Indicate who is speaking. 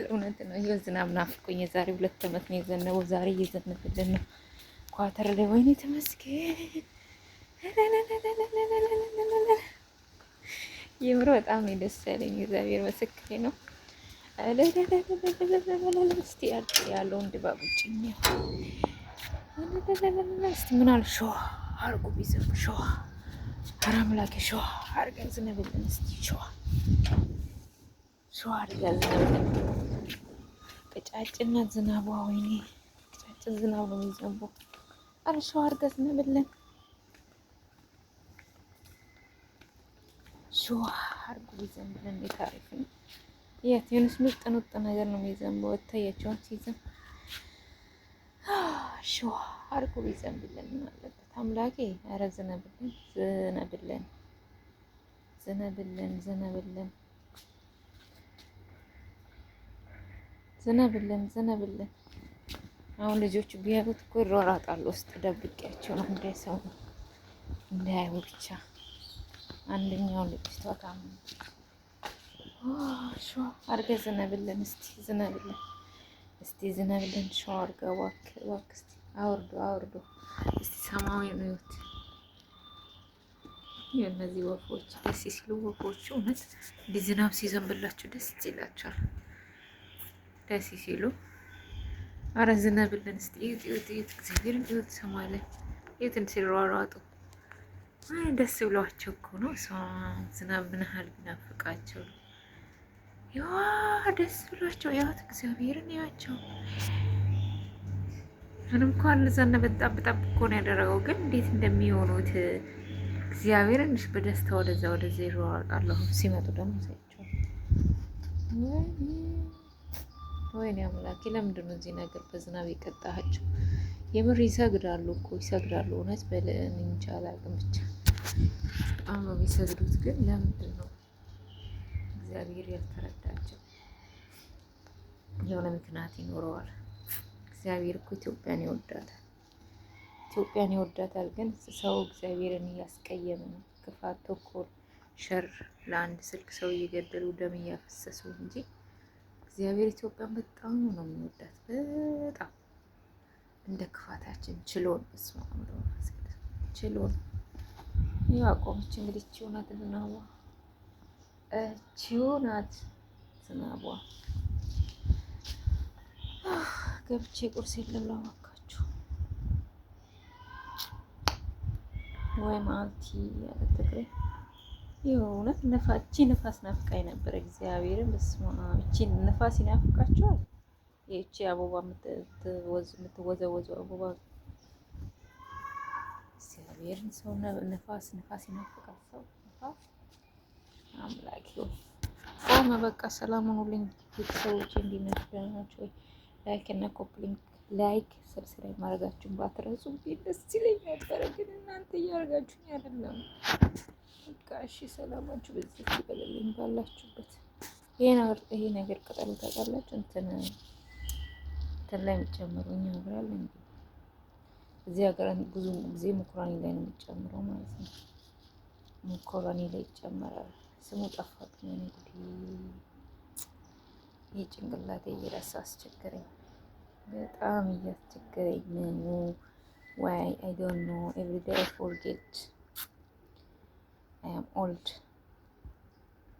Speaker 1: እውነት ነው። ይኸው ዝናብ ናፍቆኝ የዛሬ 2 ዓመት ነው የዘነበው። ዛሬ እየዘነበልን ነው ኳተር ላይ። ወይኔ ተመስገን። የምር በጣም ነው ደስ ያለኝ። እግዚአብሔር ምስክሬ ነው። እስቲ ያለውን ድባብ ውጭኝ። እስቲ ምን አለ ሸዋ አርጉ ቢዘም ሸዋ አራምላክ ሸዋ አርገን ዝነብልን እስቲ ሸዋ አድርጋ ዝናብ ቀጫጭና ዝናቧ ወይኔ ቀጫጭን ዝናብ ነው የሚዘንበው። አረ ሸዋ አድርጋ ዝናብልን ሸዋ አድርጉ ቢዘንብልን እንዴት አሪፍ ነው። የትንሽ ምርጥ ነገር ነው የሚዘንበው። ወታያቸውን ሲዘን ሸዋ አድርጉ ቢዘንብልን ምን አለበት አምላኬ። አረ ዝናብልን ዝናብልን ዝናብልን ዝናብልን ዝናብልን። አሁን ልጆቹ ቢያዩት እኮ ይሯሯጣሉ። ውስጥ ደብቄያቸው ነው እንዳይሰሙ እንዳያዩ ብቻ። አንደኛው ልጅ ተወታም ሸዋ አድርገህ ዝናብልን እስቲ ዝናብልን ሸዋ አድርገህ እባክህ እስቲ አውርዶ እስቲ ሰማያዊ ነው ይወት። የእነዚህ ወፎች ደስ ሲሉ ወፎቹ እውነት እንዲህ ዝናብ ሲዘንብላችሁ ደስ ይላቸዋል። ደስ ሲሉ አረ ዝናብልን እስቲ እዩት እግዚአብሔርን እዩት። ሰማይ ላይ እዩትን ሲሯሯጡ ደስ ብሏቸው እኮ ነው። ዝናብ ምን ያህል ቢናፍቃቸው ነው። ያ ደስ ብሏቸው ያት እግዚአብሔርን ያቸው። ምንም እንኳን ለዘነበ ጠብጠብ እኮ ነው ያደረገው፣ ግን እንዴት እንደሚሆኑት እግዚአብሔርን በደስታ ወደዛ ይሯሯጣሉ። ሲመጡ ደግሞ ሳይቸው ወይኔ አምላኬ፣ ለምንድን ነው እዚህ ነገር በዝናብ የቀጣሃቸው? የምር ይሰግዳሉ እኮ ይሰግዳሉ። እውነት በለን እንጃ አላውቅም፣ ብቻ በጣም ነው የሚሰግዱት። ግን ለምንድን ነው እግዚአብሔር ያልተረዳቸው? የሆነ ምክንያት ይኖረዋል። እግዚአብሔር እኮ ኢትዮጵያን ይወዳታል። ግን ሰው እግዚአብሔርን እያስቀየመ ነው። ክፋት፣ ተንኮል፣ ሸር ለአንድ ስልክ ሰው እየገደሉ ደም እያፈሰሱ እንጂ እግዚአብሔር ኢትዮጵያን በጣም ነው የሚወዳት። በጣም እንደ ክፋታችን ችሎን ችሎን ያቆመች እንግዲህ ቺውናት ዝናቧ ቺውናት ዝናቧ ገብቼ ቁርስ የለም ላዋካችሁ ወይ ማልቲ ያለ ትግሬ የእውነት ንፋስ ናፍቃኝ ነበር። እግዚአብሔርን በስመ አብ እቺ ንፋስ ይናፍቃችኋል? ይቺ አበባ የምትወዘወዘው አበባ እግዚአብሔርን ሰው ንፋስ ይናፍቃል። ሰው ንፋስ አምላክ ይሁን። ቆመ በቃ። ሰላም ሁኑልኝ ቤተሰቦቼ፣ እንዲነዳናቸው ላይክ እና ላይክ ሰብስክራይብ ማድረጋችሁን ባትረሱ ደስ ይለኝ ነበረ፣ ግን እናንተ እያደረጋችሁኝ አይደለም። በቃ እሺ፣ ሰላማችሁ በዚህ ይበልልኝ ባላችሁበት። ይሄ ነገር ቅጠሉ ታውቃላችሁ፣ እንትን ላይ የሚጨምረው እኛ ሀገር አለ እንዴ? እዚህ ሀገር ብዙ ጊዜ መኮረኒ ላይ ነው የሚጨምረው ማለት ነው። መኮረኒ ላይ ይጨመራል። ስሙ ጠፋብኝ። እንግዲህ ይህ ጭንቅላቴ እየረሳ አስቸገረኝ፣ በጣም እያስቸገረኝ ነው። ዋይ አይ ዶንት ኖ ኤቭሪ ዴይ አይ ፎርጌት አይ አም ኦልድ